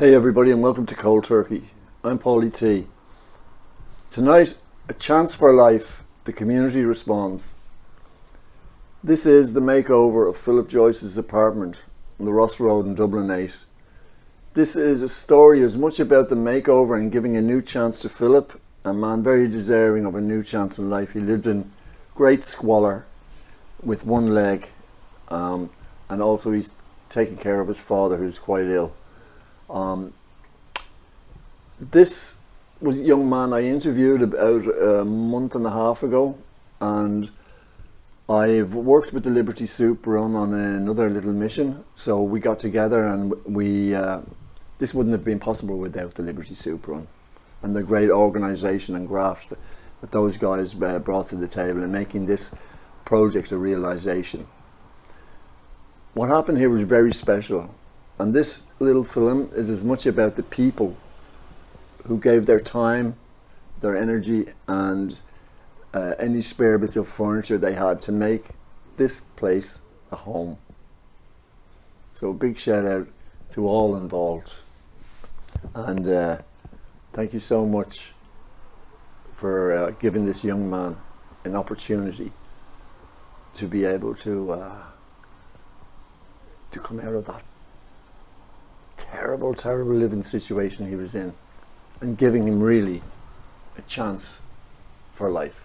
Hey everybody, and welcome to Koldturkey. I'm Paulie T. Tonight, a chance for life, the community responds. This is the makeover of Philip Joyce's apartment on the Ross Road in Dublin 8. This is a story as much about the makeover and giving a new chance to Philip, a man very deserving of a new chance in life. He lived in great squalor with one leg, and also he's taking care of his father who's quite ill. This was a young man I interviewed about a month and a half ago, and I've worked with the Liberty Soup Run on another little mission, so we got together and this wouldn't have been possible without the Liberty Soup Run and the great organisation and graft that those guys brought to the table in making this project a realisation. What happened here was very special. And this little film is as much about the people who gave their time, their energy, and any spare bits of furniture they had to make this place a home. So a big shout out to all involved. And thank you so much for giving this young man an opportunity to be able to come out of that terrible living situation he was in, and giving him really a chance for life.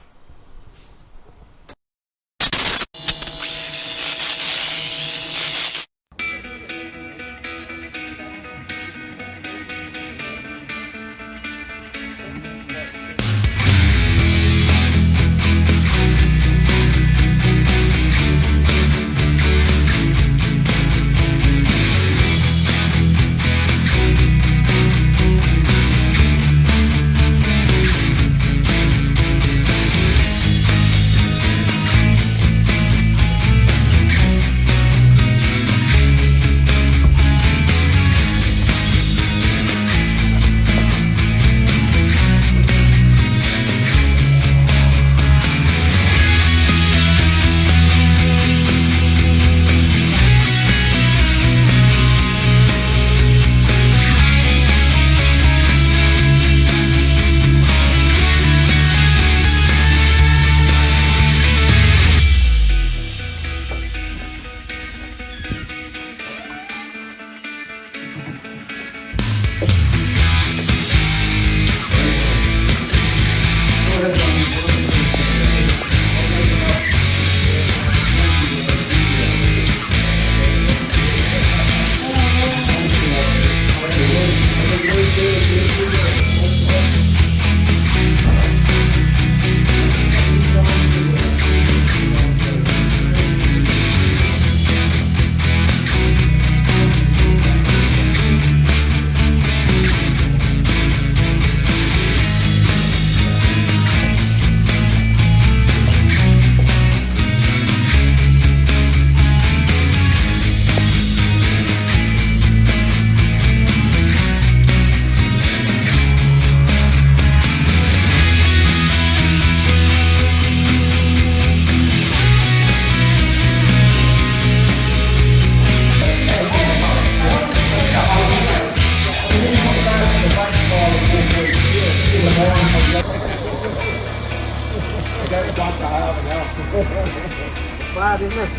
It's bad, isn't it?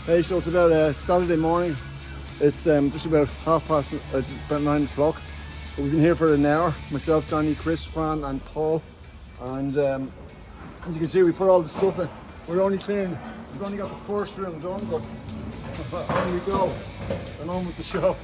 Hey, so it's about Saturday morning. It's just about it's about 9 o'clock. We've been here for an hour, myself, Johnny, Chris, Fran and Paul. And as you can see, we put all the stuff in. We're only cleaning, we've only got the first room done, but on we go, and on with the show.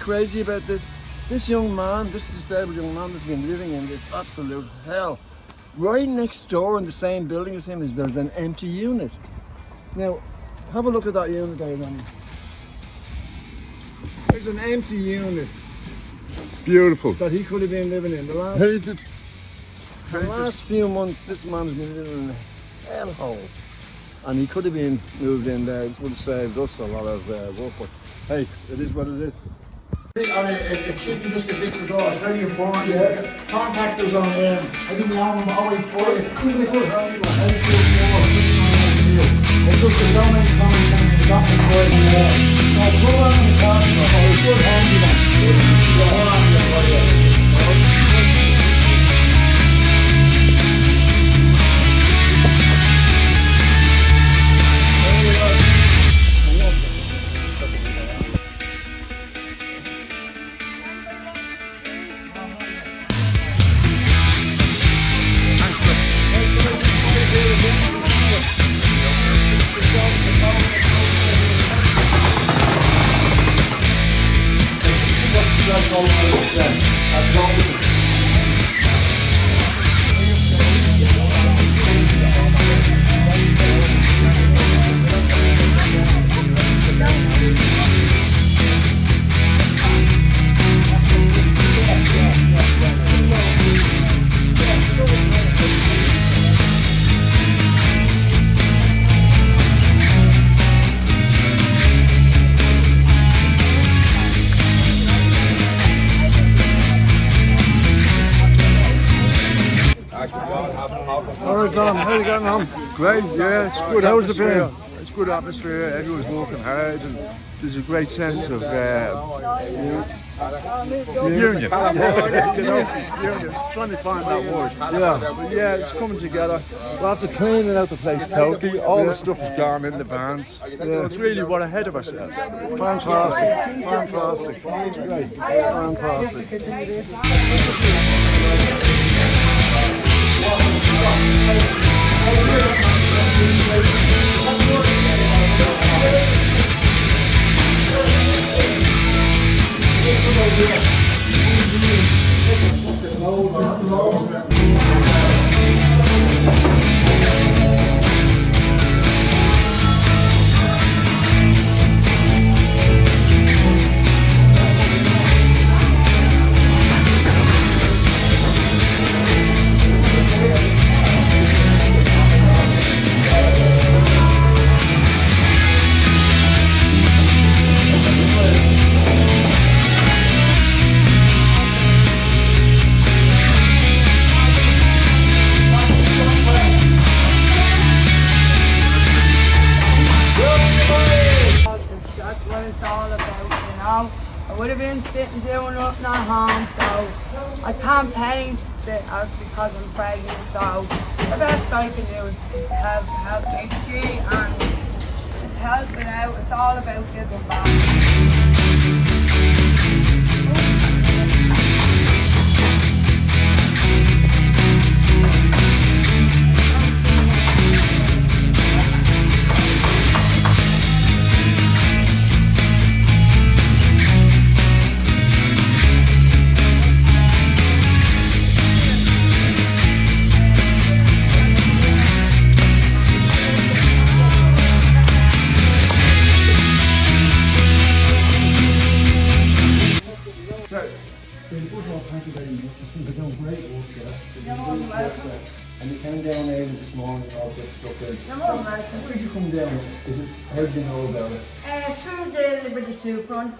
crazy about this? This young man, this disabled young man, has been living in this absolute hell. Right next door in the same building as him there's an empty unit. Now, have a look at that unit there, Ronnie. There's an empty unit Beautiful. that he could have been living in. The last few months, this man's been living in a hellhole. And he could have been moved in there. It would have saved us a lot of work. But hey, it is what it is. And it shouldn't just to fix the door, it's very important. Yeah. Contact us on, I think the album 084. It's just there's so many comments and the doctor for it. So go on the corner, or it's good handyman. Go on the Alright, Tom, how are you getting on? Great, yeah, it's good How's it atmosphere. been? It's good atmosphere, everyone's working hard and there's a great sense of union. Union, trying to find that word. Yeah. But yeah, it's coming together. Lots of cleaning out the place totally. All the stuff is gone in the vans. It's really what ahead of ourselves. Fantastic. Fantastic. It's great. Fantastic. I would have been sitting doing nothing at home, so I can't paint because I'm pregnant, so the best I can do is to help make tea, and it's helping out. It's all about giving back. Thank you very much. I think you're doing great work there. And you came down early this morning and all this stuff in. You're more than welcome. Where did you come down? How did you know about it? Through the Liberty Soup Run,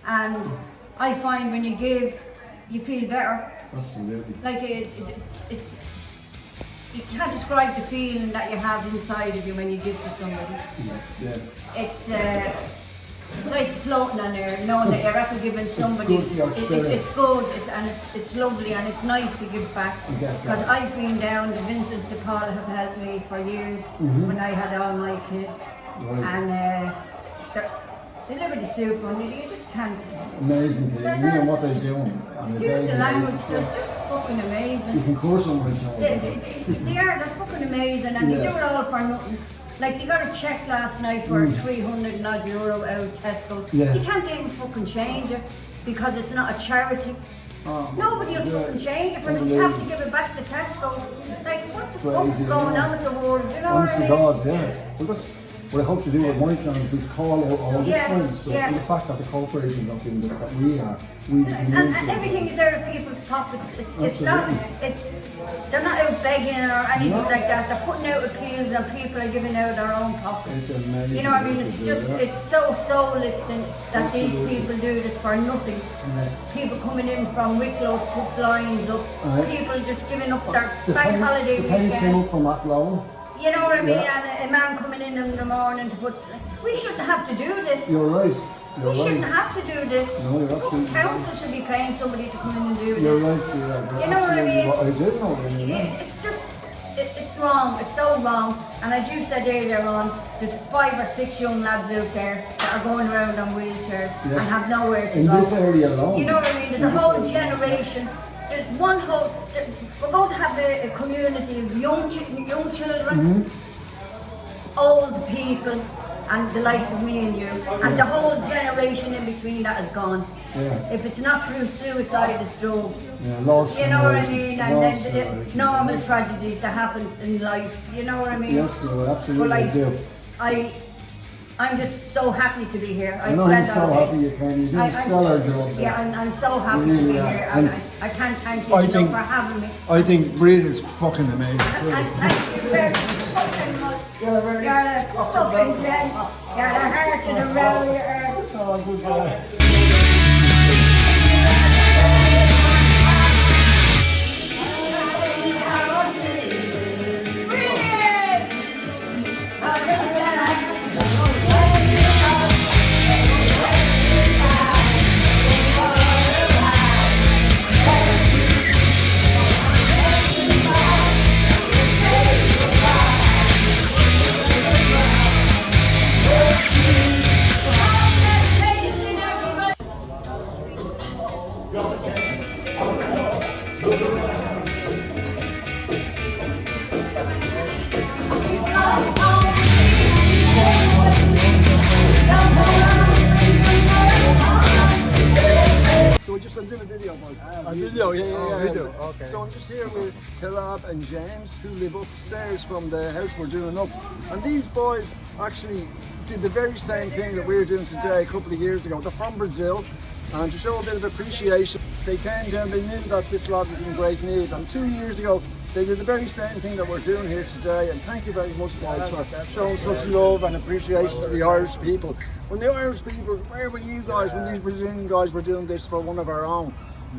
and I find when you give, you feel better. Absolutely. Like you can't describe the feeling that you have inside of you when you give to somebody. Yes, yeah. It's like floating on there, knowing that you're after giving somebody. It's good for your spirit. It's good, and it's lovely, and it's nice to give back. Because I've been down, the Vincent de Paul have helped me for years when I had all my kids, and the Liberty Soup Run, you just can't. Amazing, you know what they're doing. Excuse the language, they're just fucking amazing. You can curse them when They're fucking amazing, and they do it all for nothing. Like, they got a check last night for 300 and odd euro out of Tesco's. Yeah. You can't even fucking change it. because it's not a charity. Nobody will fucking change it for me. You have to give it back to Tesco. Like, what the fuck's going on with the world? You know what I Honest to mean? God, yeah. Well, that's what I hope to do with my channel is call out all this kind of stuff. And the fact that the corporations are doing this, that we are, we the And community. everything is out of people's pockets. It's not, they're not out begging or anything like that. They're putting out appeals and people are giving out their own pockets. It's amazing. You know what I mean? It's just, it's so soul lifting that these people do this for nothing. Yes. People coming in from Wicklow to put blinds up. People just giving up their The bank holiday the pennies came weekend. up from that loan. You know what I mean? And a man coming in the morning to put, we shouldn't have to do this. You're right. You're We right. shouldn't have to do this. No, you're Fucking absolutely right. council should be paying somebody to come in and do You're this. right, Sierra. You know what I mean? I did know what you mean. It's just, it's wrong. It's so wrong. And as you said earlier on, there's 5 or 6 young lads out there that are going around on wheelchairs and have nowhere to In go. this area alone. You know what I mean? There's a whole generation. There's one whole. We're going to have a community of young children, old people, and the likes of me and you, and the whole generation in between that is gone. Yeah. If it's not through suicide, it's drugs. Yeah, lost You know what I generation. mean? And Lost then the generation. normal tragedies that happens in life. You know what I mean? Yes, you absolutely But like, do. I'm just so happy to be here. I know you're so happy you came. You did a stellar job there. Yeah, I'm so happy You really to be are. here, And and I can't thank you I enough think- for having me. I think Breed is fucking amazing. And thank you very fucking much. You're a fucking gent. You're the heart of the realm of earth. Oh, good guy. So I'm doing a video, Mike. A video, yeah. Video, okay. So I'm just here with Kilab and James, who live upstairs from the house we're doing up. And these boys actually did the very same thing that we're doing today a couple of years ago. They're from Brazil, and to show a bit of appreciation, they came down, they knew that this lad was in great need. And 2 years ago, they did the very same thing that we're doing here today. And thank you very much, guys, for showing such love and appreciation to the Irish people. When the Irish people, where were you guys when these Brazilian guys were doing this for one of our own?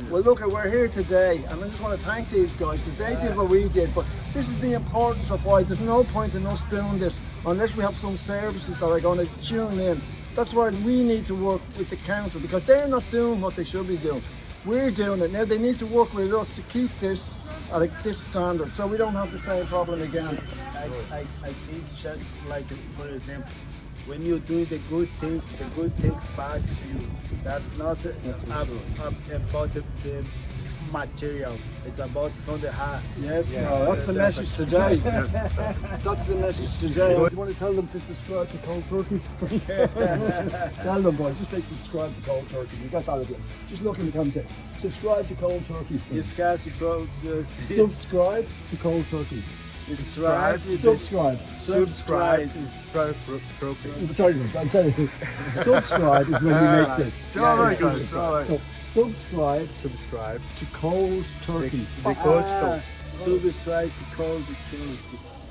Well, look, we're here today, and I just want to thank these guys because they did what we did. But this is the importance of why there's no point in us doing this unless we have some services that are going to tune in. That's why we need to work with the council because they're not doing what they should be doing. We're doing it now. They need to work with us to keep this at this standard, so we don't have the same problem again. I think just like, for example, when you do the good things back to you. That's not about the material. It's about from the heart. Yes, no, that's the message today. That's the message today. You want to tell them to subscribe to Koldturkey? Tell them, boys, just say subscribe to Koldturkey. You got that again. Just look in the comments. Subscribe to Koldturkey. Discuss Subscribe to Koldturkey. subscribe. Subscribe. Subscribe. Sorry, guys, I'm telling you. Subscribe is when we make this. It's all right, guys. It's all right. So subscribe Subscribe. to Koldturkey. The coach go. Subscribe to Koldturkey.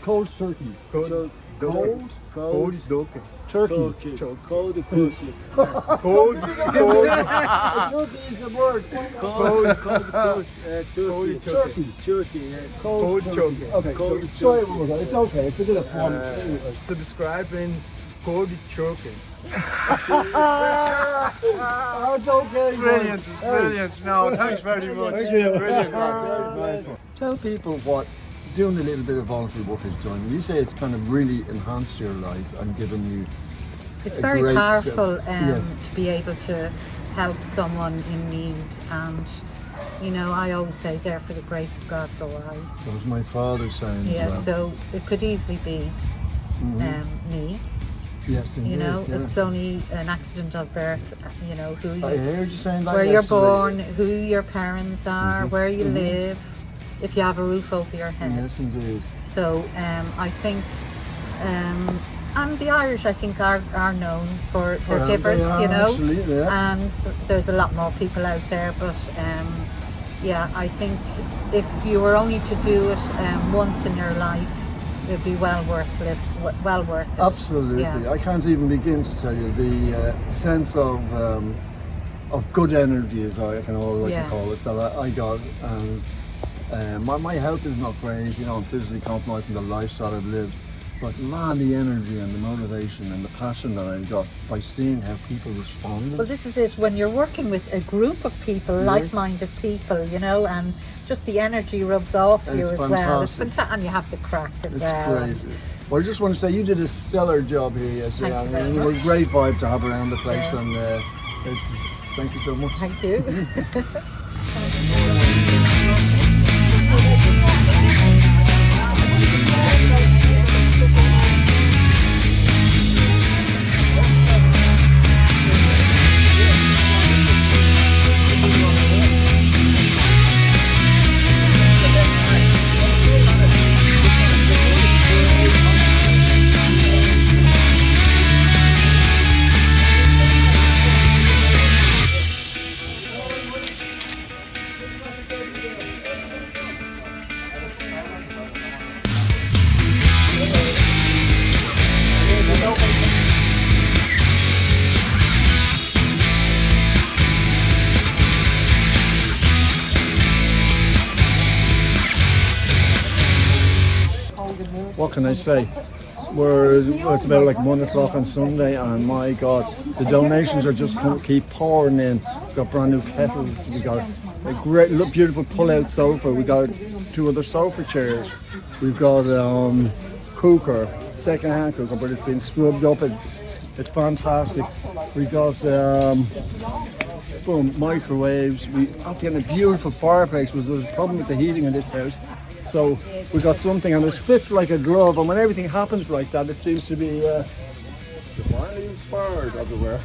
Koldturkey. Cold. Cold. Cold is doke. Turkey. Koldturkey. Cold. Cold. Turkey is the word. Turkey. Turkey. Turkey. Yeah. Cold turkey. Okay, Cold so try it one more time. It's okay. It's a bit of fun. Subscribe in cold turkey. Oh, it's okay. Brilliant. guys. Brilliant. No, thanks very much. Thank you. Brilliant. Nice one. Tell people what doing a little bit of voluntary work has done. You say it's kind of really enhanced your life and given you. It's a very great, powerful yes. to be able to help someone in need, and you know, I always say, there for the grace of God go I. That was my father saying. Yeah, as well. so it could easily be me, Yes, You know, indeed, yeah. it's only an accident of birth. You know who I you, heard you saying that where you're yesterday. born, who your parents are, where you live, if you have a roof over your head. Yes, indeed. So I think, and the Irish, I think, are known for their Well, givers, they are, you know, actually, yeah. and there's a lot more people out there. But yeah, I think if you were only to do it once in your life, it'd be well worth it. Absolutely. Yeah. I can't even begin to tell you the sense of good energy, as I can always like to call it, that I got. And my health is not great, you know, I'm physically compromising the lifestyle I've lived. But man, the energy and the motivation and the passion that I got by seeing how people responded. Well, this is it. When you're working with a group of people, like-minded people, you know, and just the energy rubs off And you it's as well. It's fantastic. fantastic, and you have the crack as It's well. great. Well, I just want to say you did a stellar job here yesterday. Thank you I mean, very you were a much. great vibe to have around the place, Yeah. and thank you so much. Thank you. What can I say? It's about like 1 o'clock on Sunday, and my God, the donations are just keep pouring in. We've got brand new kettles. We got a great, beautiful pull-out sofa. We got 2 other sofa chairs. We've got cooker, second-hand cooker, but it's been scrubbed up. It's fantastic. We got microwaves. We have to get a beautiful fireplace. There's a problem with the heating in this house. So we got something, and it fits like a glove, and when everything happens like that, it seems to be divinely inspired, as it were.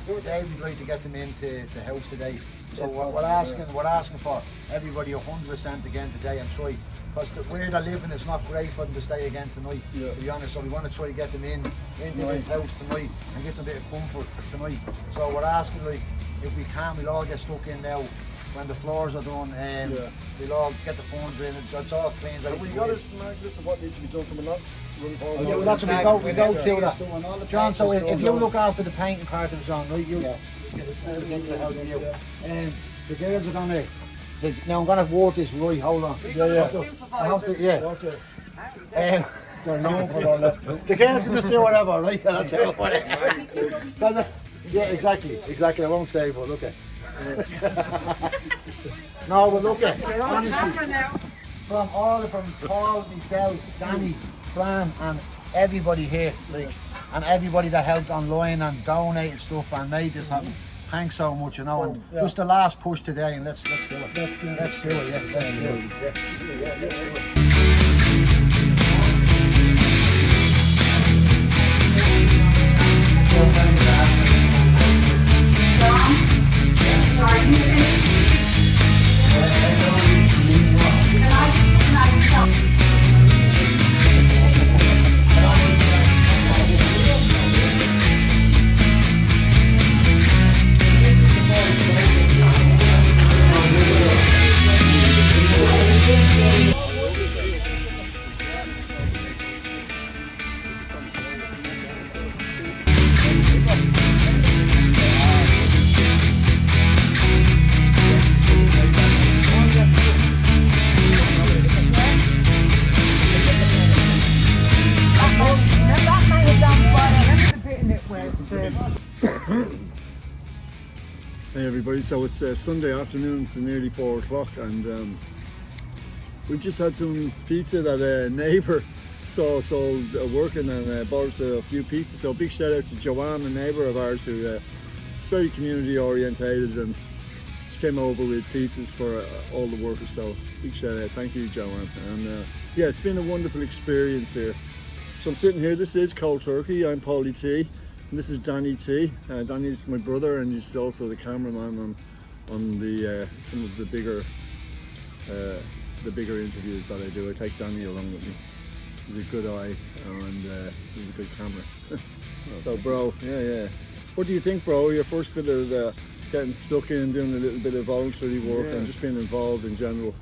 Today we'd like to get them into the house today. So we're asking for everybody 100% again today and try, because where they're living is not great for them to stay again tonight, to be honest. So we want to try to get them into this house tonight and get them a bit of comfort for tonight. So we're asking, like, if we can, we'll all get stuck in now. When the floors are done, we'll all get the phones in, it's all cleaned out. We got to smack this of what needs to be done, so we're not running forward. Yeah, well, that's what we go through that. John, so if you look after the painting part of it, John, right, you get it out of you. The girls are gonna, now I'm gonna walk this right, hold on. I have to, They're known for their left hook. the girls can just do whatever, right? That's how yeah, exactly, I won't say, but look at no, but look at honestly, from Paul, myself, Danny, Fran, and everybody here, like, and everybody that helped online and donated stuff and made this happen. Thanks so much, you know, and just the last push today, and let's do it. Let's do it, let's do it. Hey everybody, so it's Sunday afternoon, it's nearly 4 o'clock, and we just had some pizza that a neighbour saw working and bought us a few pizzas. So big shout out to Joanne, a neighbour of ours who is very community orientated, and she came over with pizzas for all the workers. So big shout out, thank you Joanne. And yeah, it's been a wonderful experience here. So I'm sitting here, this is Koldturkey, I'm Paulie T, and this is Danny T. Danny's my brother, and he's also the cameraman on the some of the bigger interviews that I do. I take Danny along with me. He's a good eye, and he's a good camera. So bro, yeah. What do you think, bro? Your first bit of getting stuck in, doing a little bit of voluntary work and just being involved in general.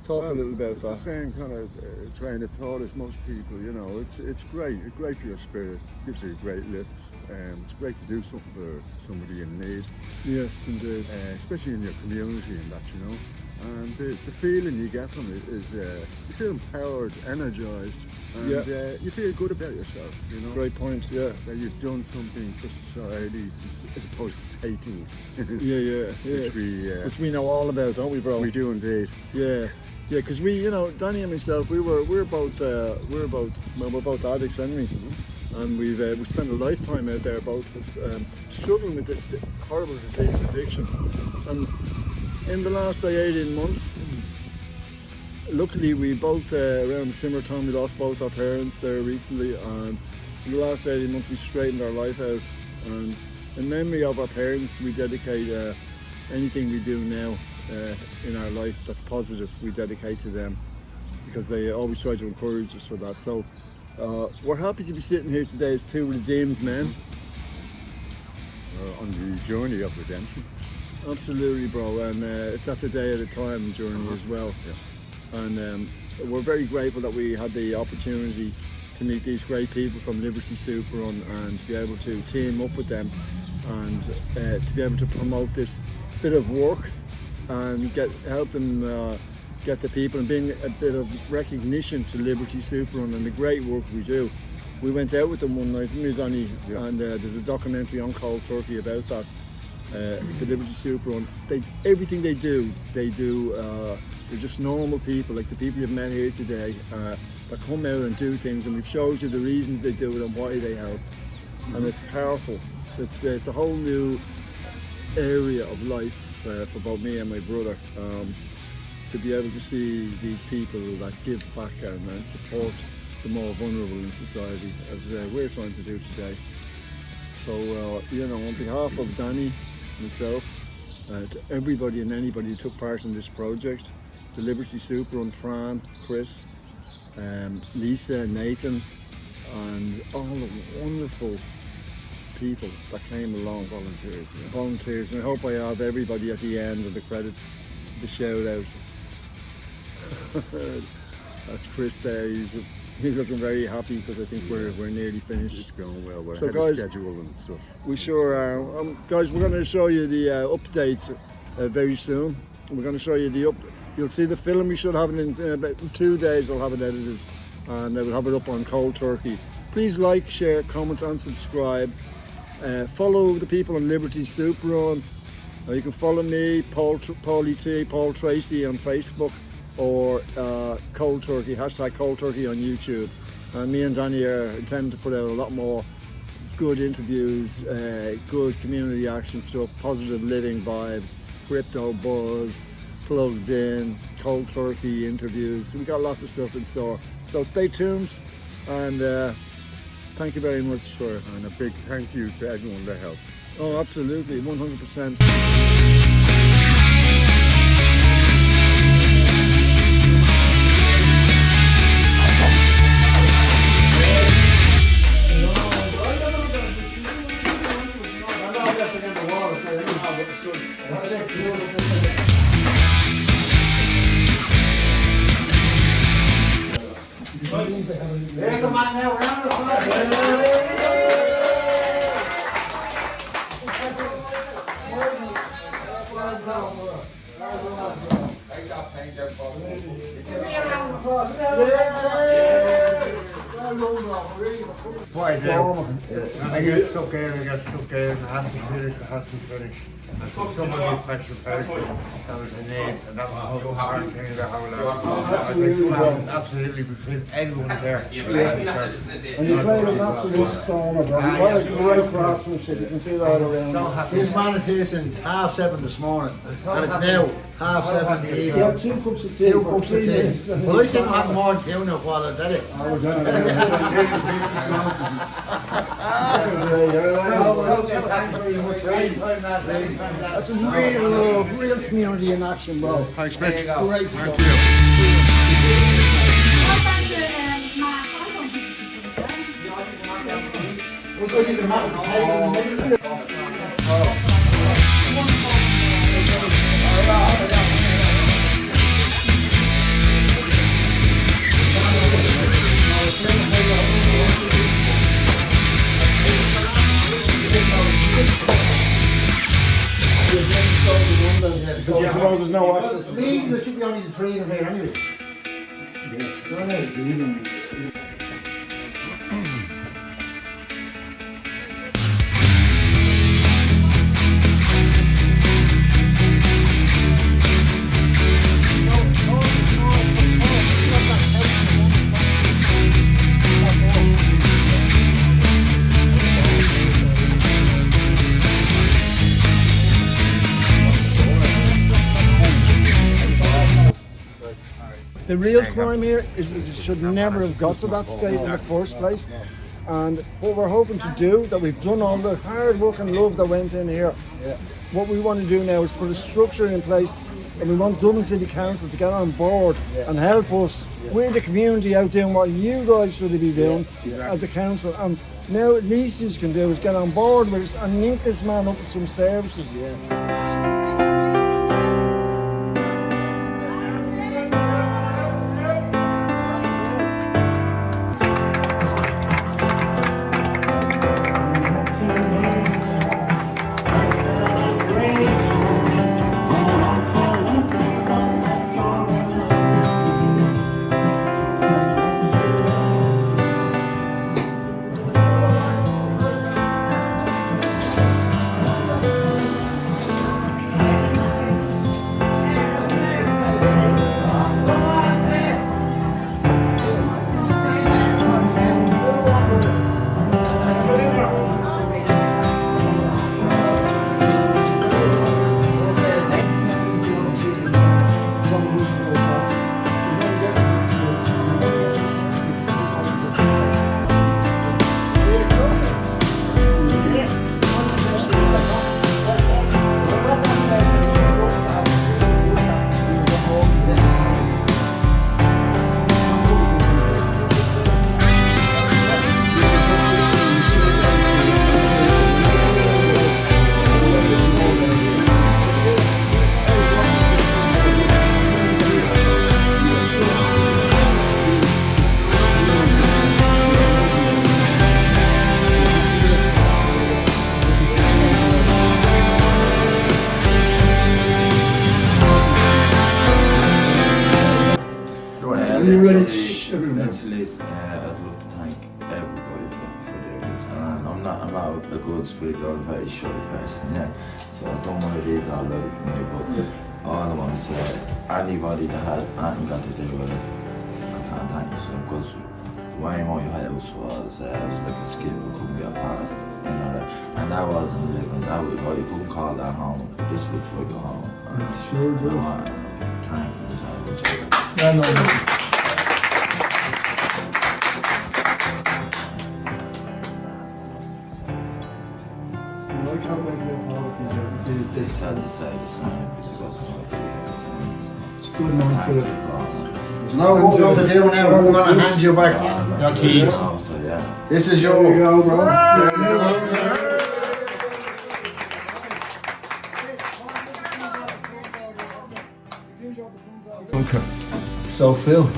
Talk a little about that. It's the same kind of train of thought as most people, you know. It's great. It's great for your spirit. Gives you a great lift. It's great to do something for somebody in need. Yes, indeed. Especially in your community and that, you know. And the feeling you get from it is you feel empowered, energised, and you feel good about yourself, you know. Great point, yeah. That you've done something for society as opposed to taking. Yeah. Which we know all about, don't we, bro? We do indeed. Yeah, because we, you know, Danny and myself, we're both addicts anyway, and we spent a lifetime out there, both of us, struggling with this horrible disease of addiction. And in the last, say, 18 months, luckily we both, around the similar time, we lost both our parents there recently, and in the last 18 months we straightened our life out, and in memory of our parents we dedicate anything we do now in our life that's positive, we dedicate to them, because they always try to encourage us for that. So we're happy to be sitting here today as two redeemed men. On the journey of redemption. Absolutely, bro, and it's at a day at a time journey as well. Yeah. And we're very grateful that we had the opportunity to meet these great people from Liberty Superrun and to be able to team up with them and to be able to promote this bit of work and help them get the people and bring a bit of recognition to Liberty Superrun and the great work we do. We went out with them one night, didn't we, Danny? Yeah. And there's a documentary on Koldturkey about that. The Liberty Superrun, everything they do, they're just normal people, like the people you've met here today, that come out and do things, and we've showed you the reasons they do it and why they help. And it's powerful. It's a whole new area of life for both me and my brother, to be able to see these people that give back and support the more vulnerable in society, as we're trying to do today. So, you know, on behalf of Danny, myself, to everybody and anybody who took part in this project, the Liberty Superrun, Fran, Chris, Lisa, Nathan, and all the wonderful people that came along, volunteers, and I hope I have everybody at the end of the credits, the shout out. That's Chris there. He's looking very happy because I think we're nearly finished. It's going well. We're so ahead guys, of schedule and stuff. We sure are. Guys, we're going to show you the updates very soon. We're going to show you you'll see the film. We should have it in about 2 days. I'll have it edited and we'll have it up on Koldturkey. Please like, share, comment and subscribe. Follow the people on Liberty Superrun. You can follow me, Paulie T, Paul Tracy on Facebook, or Koldturkey, #Koldturkey on YouTube. Me and Danny intend to put out a lot more good interviews, good community action stuff, positive living vibes, crypto buzz, plugged in, Koldturkey interviews. We got lots of stuff in store. So stay tuned, and thank you very much for. And a big thank you to everyone that helped. Oh, absolutely, 100%. There's the man now, round the clock. What I do, I get stuck in, it has to be finished. And so somebody special person that was in need, and that was the most important thing about how long. Absolutely, between everyone there. And you played an absolute stormer, bro. What a great craftsmanship, you can see that around. This man is here since 7:30 this morning, and it's now 7 in the You evening. have 2 cups of tea. 2 cups of tea. tea. Well, I think I have more than 2 now while I did it. That's a real love, real community in action, bro. Thanks, mate. Great stuff. We'll go to the map with the table. Because I suppose there's no access. The reason there should be only the 3 in here anyway. The real crime here is that it should never have got to that stage in the first place. And what we're hoping to do, that we've done all the hard work and love that went in here. What we want to do now is put a structure in place, and we want Dublin City Council to get on board and help us with the community out doing what you guys should be doing as a council. And now at least you can do is get on board with us and link this man up with some services. Actually, I'd love to thank everybody for doing this. And I'm not a good speaker, I'm a very shy person, yeah. So I've done one of these already for me, but all I want to say, anybody that had anything got to do with it, I can't thank you so, because the way my house was like a skill we couldn't get past, you know, and that wasn't living, that was, you couldn't call that home. This looks like a home. It sure does. Thank you so much. I can't wait to live home with you. They said the same because it wasn't like It's good man for it. Now what we're going to do now, we're going to hand you back. Your keys. So, yeah. This is There you your... go, bro. Okay, so Phil,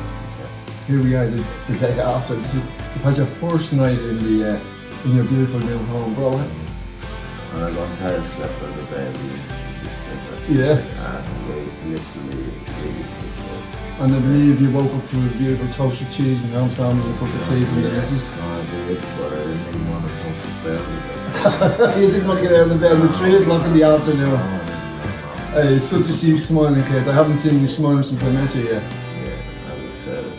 here we are the day after. You've had your first night in your beautiful new home, bro. And I got tired, slept on the bed, just said that. Yeah. And we literally really pushed it. And I believe you woke up to a beautiful toasted cheese and ham sandwich and a cup of tea from the missus. I did, but I didn't even want to talk to bed. You didn't want to get out of the bed at 3 o'clock in the afternoon. Hey, it's good to see you smiling, kid. I haven't seen you smiling since I met you yet. Yeah, as I said, I'm a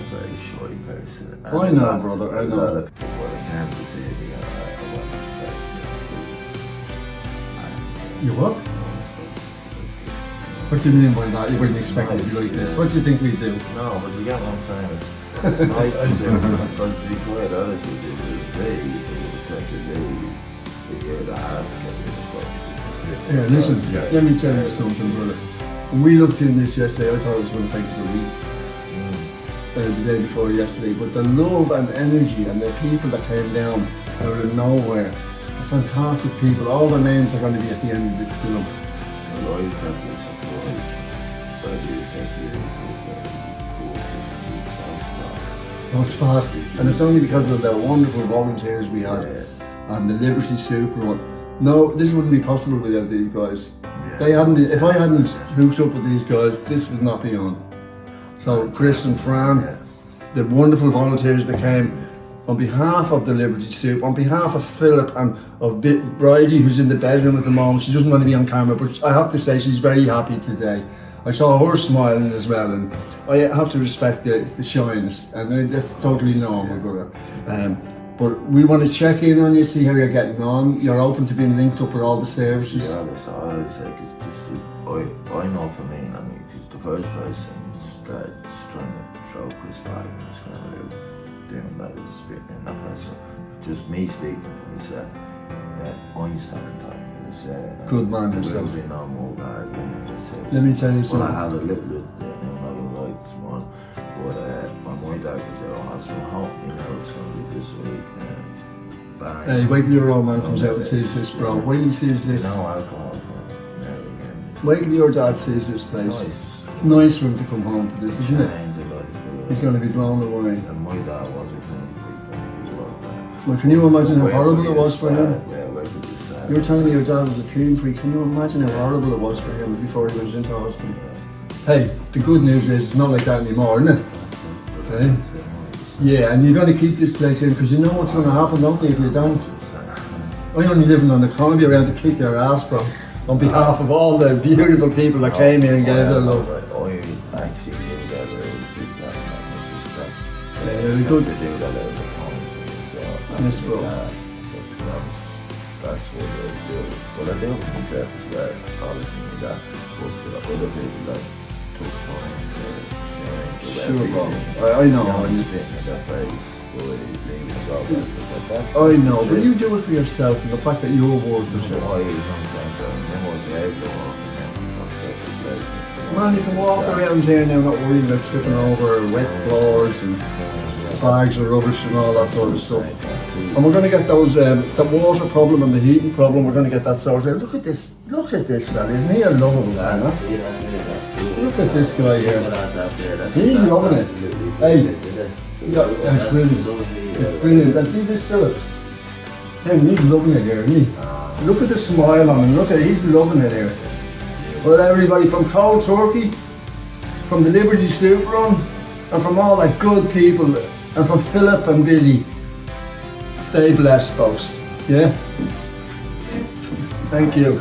very shy person. And I know, brother, I know. A lot of people I can't see anything I want to You what? What do you mean by that? You wouldn't expect it to be like this. What do you think we do? No, but you get what I'm saying. It's nice to see, because to be quite honest with you, they hear the heart to get rid of the Yeah, listen, let me tell you something, brother. When we looked in this yesterday, I thought it was going to take us a week. The day before yesterday, but the love and energy and the people that came down out of nowhere, the fantastic people, all their names are going to be at the end of this film. Well, I used to have this surprise, but you said to you, It was fast, and it's only because of the wonderful volunteers we had and the Liberty Super one. No, this wouldn't be possible without these guys. They hadn't. If I hadn't hooked up with these guys, this would not be on. So Chris and Fran, the wonderful volunteers that came, on behalf of the Liberty Soup, on behalf of Philip and of Bridie, who's in the bedroom at the moment. She doesn't want to be on camera, but I have to say she's very happy today. I saw her smiling as well, and I have to respect the shyness, and that's totally normal, brother. But we want to check in on you, see how you're getting on. You're open to being linked up with all the services. Yeah, that's all I was like, it's just, I know for me, I mean, because the first person started trying to throw Chris back and scramble out, doing that is spitting in that face. So just me speaking for myself, I'm starting talking. Good man yourself. Let me tell you something. Well, I had a little bit, not like this one, but my dad was at a hospital home, it's going to be this week. Hey, wait till your old man comes out and sees this, bro. Wait till he sees this. No alcohol for never again. Wait till your dad sees this place. Nice. It's nice for him to come home to this, isn't it? He's going to be blown away. And my dad was a clean freak. Well, can you imagine how horrible it was for him? Yeah, where could you start? You were telling me your dad was a clean freak. Can you imagine how horrible it was for him before he went into hospital? Hey, the good news is it's not like that anymore, isn't it? Okay. Yeah, and you're going to keep this place in because you know what's going to happen, don't you, if you don't? I'm only living on the corner, be around to kick your ass, bro. On behalf of all the beautiful people that came here and gave their love. I actually did that really big time. Yeah, very good. Yes, bro. That's what I do. What I do with myself is that obviously that work for the other people that took time to sure, bro. I know. I'm spitting in their face. I know, but you do it for yourself and the fact that you're worth it. Man, you can walk around here now not worrying about tripping over wet floors and bags of rubbish and all that sort of stuff. And we're going to get those, the water problem and the heating problem, we're going to get that sorted out. Look at this fella, isn't he a lovable man? Look at this guy here. He's loving it. Hey, yeah, it's brilliant. It's brilliant. And see this fella? He's loving it here, isn't he? Look at the smile on him, look at it, he's loving it here. Well, everybody from Koldturkey, from the Liberty Soup Run, and from all that good people, and from Philip and Billy, stay blessed, folks. Yeah? Thank you.